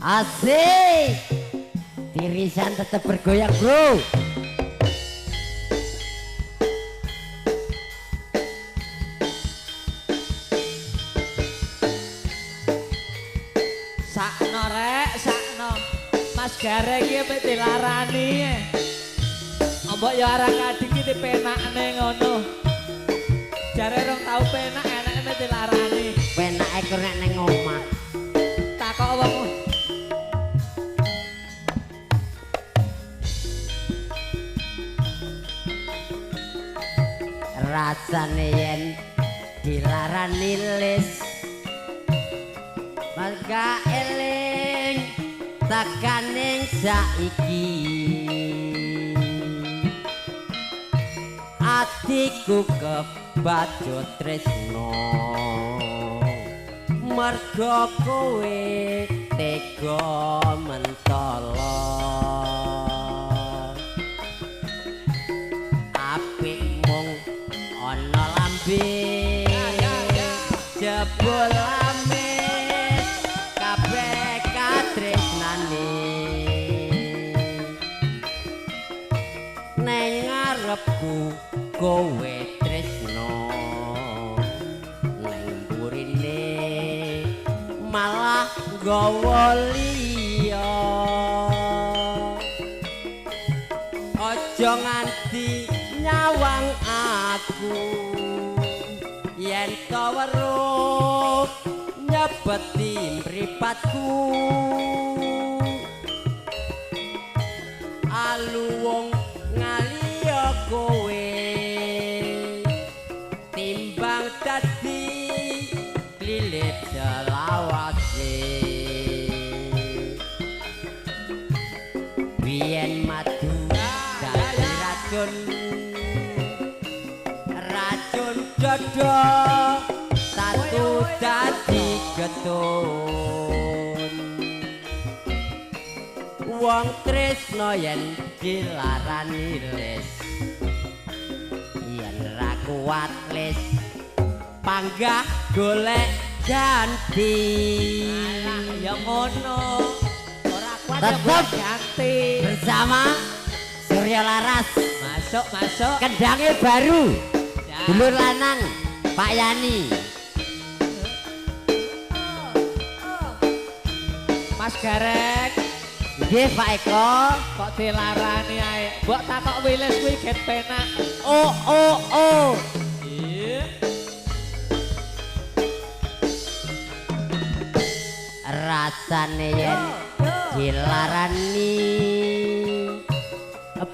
Asik. Tirisan tetap bergoyang, bro. Sakno rek, sakno. Mas Gareng iki mek dilarani. Mbok yo arang kadhik iki penakne ngono. Jare rong tau penak enake mek dilarani. Penake kur nek ning omah. Takok wong rasane yen dilarani lis mangga eling takaning saiki atiku kebacut tresno merga kowe tega mentolo apik mung ana lambe jebul amis kabeh katresnane neng ngarepku kowe tresno neng burine malah nggawa liya aja nganti nyawang aku yen to weruh nyebeti mripatku aluwung ngaliya kowe timbang dadi lilit selawase biyen madu dadi racun dodo satu dadi getun wong tresno yen dilarani lis yen ra kuat lis panggah golek ganti ya ngono. Ora kuat tetep ganti. Bersama Surya Laras Masuk. kendangnya baru dulur lanang Pak Yani Mas Gareng nggih Pak Eko kok dilarani ae. Mbok takok wilis kuwi get penak. oh Iya. rasane yen dilarani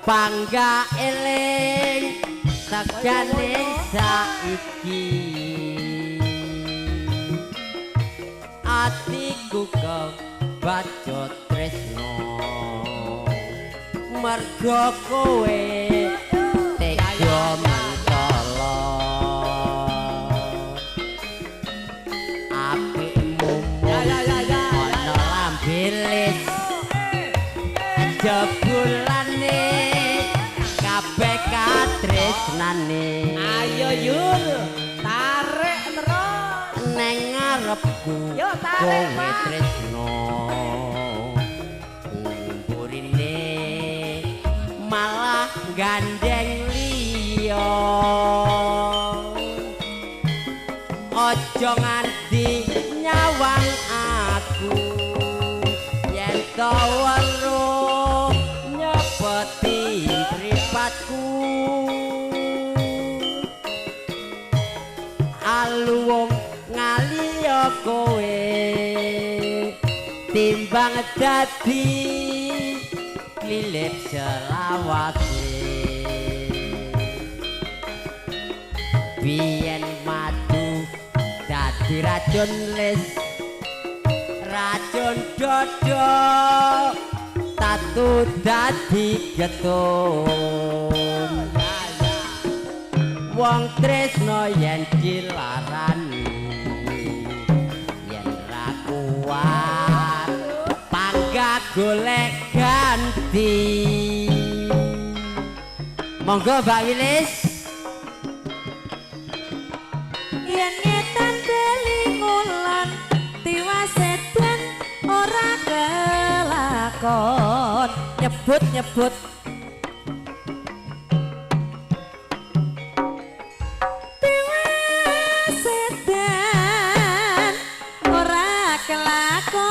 bangga eling tekaning saiki atiku kebacut tresno merga kowe tega mentolo apikmu ana lambelis jebulane kabeh katresnane Ayo Yul, tarik terus. neng ngarepku Yo, tarik, kowe Pak. tresno neng burine malah gandeng liya aja nganti nyawang aku yen to weruh nyebeti mripatku aluwung ngaliya kowe timbang dadi lilip selawase biyen madu dadi racun lis racun dodo tatu dadi getun wong tresno yen dilarani yen ra kuat panggah golek ganti monggo Mbak Wilis yen ngetan delingulan tiwas sedan ora lakon nyebut-nyebut dewe sedan ora kelakon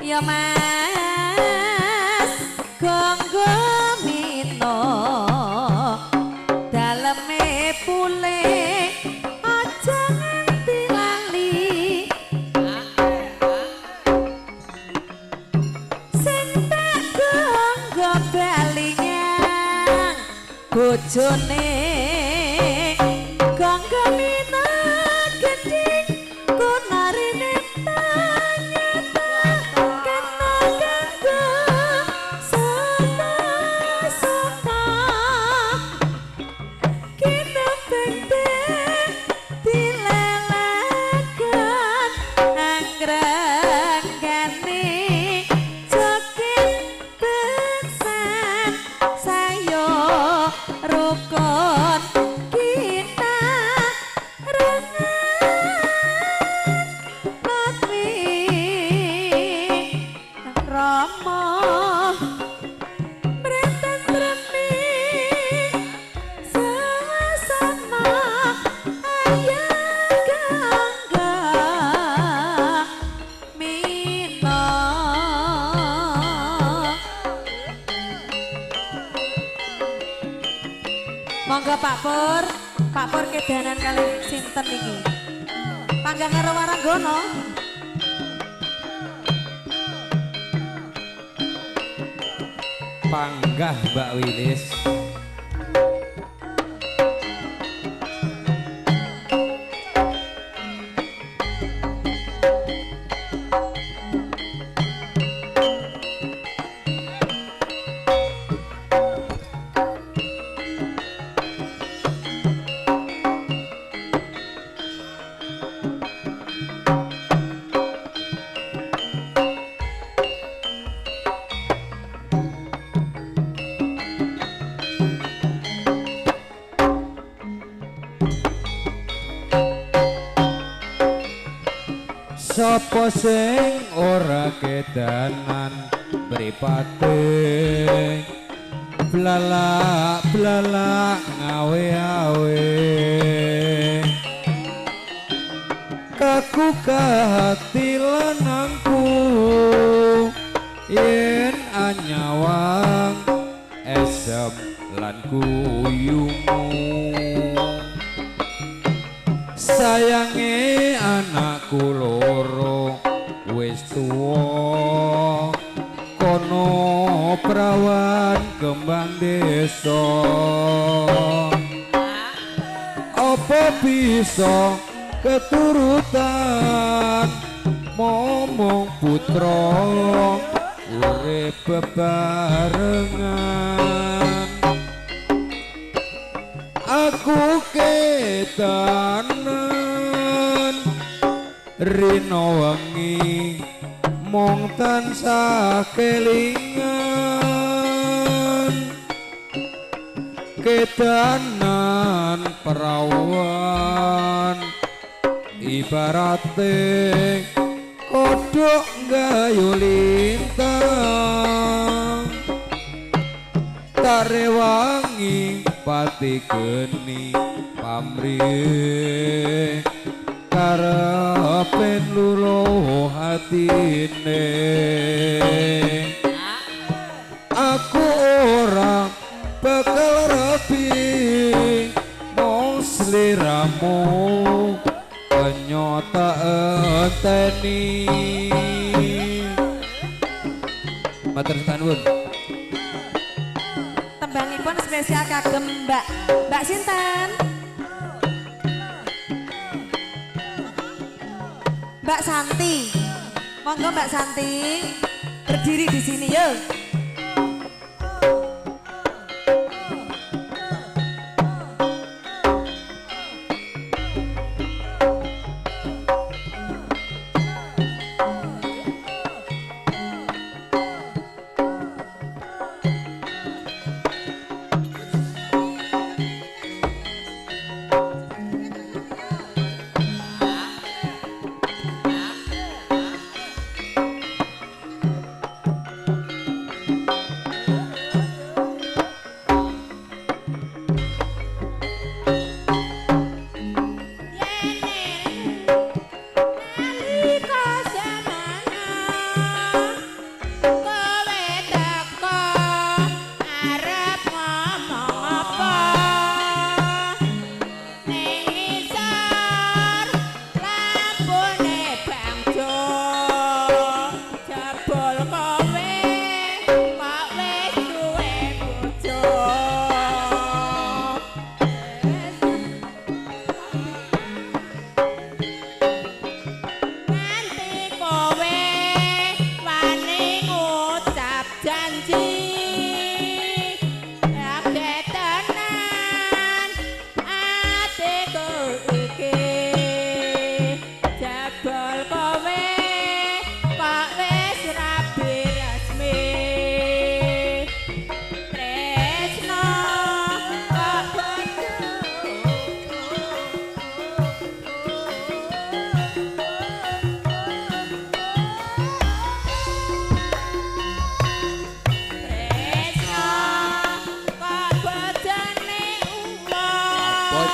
ya mas gonggo mino daleme pule aja nganti lali sing tak gonggo balinyang bojone gonggo mino geding kunarine tanyata kena ganggo sapa-sapa kita bende dilelekan anggrek-gane joget beksan sayo rukun kita Natwi Rama Brenten-breni sama-sama ayo gangga Mino monggo Pak Pur kedanan kali sinten iki Panggang karo Waranggono Panggah Mbak Wilis. Sapa sing ora kedanan mripate blalak-blalak ngawe-awe kaku kahati lanangku yen anyawang esem lan kuyumu sayange anakku loro wis tuwa kono prawan kembang desa apa bisa keturutan momong putra urip bebarengan aku ketanen rino wengi mong tansah kelingan ketanen perawan ibarate kodhok gayu lintang tarewangi pati geni pamrih karepen luluh hatine aku ora bakal rapi mong sliramu penyota enteni matur nuwun tembangipun spesial kagem Mbak sinten Mbak Santi monggo Mbak Santi berdiri di sini yuk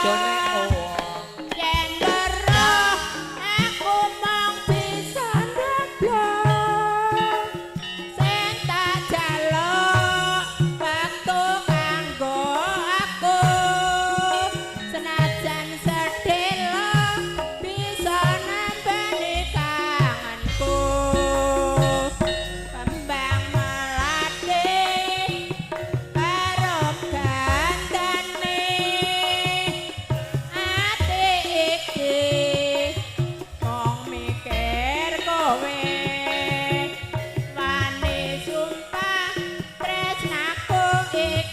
bojone oh. Yen weruh aku mung bisa ndeblok sing tak jaluk wektu kanggo aku senajan sedhela bisa nambani kangenku kembang melati karo gandane ati iki mung mikir kowe wani sumpah tresnaku iki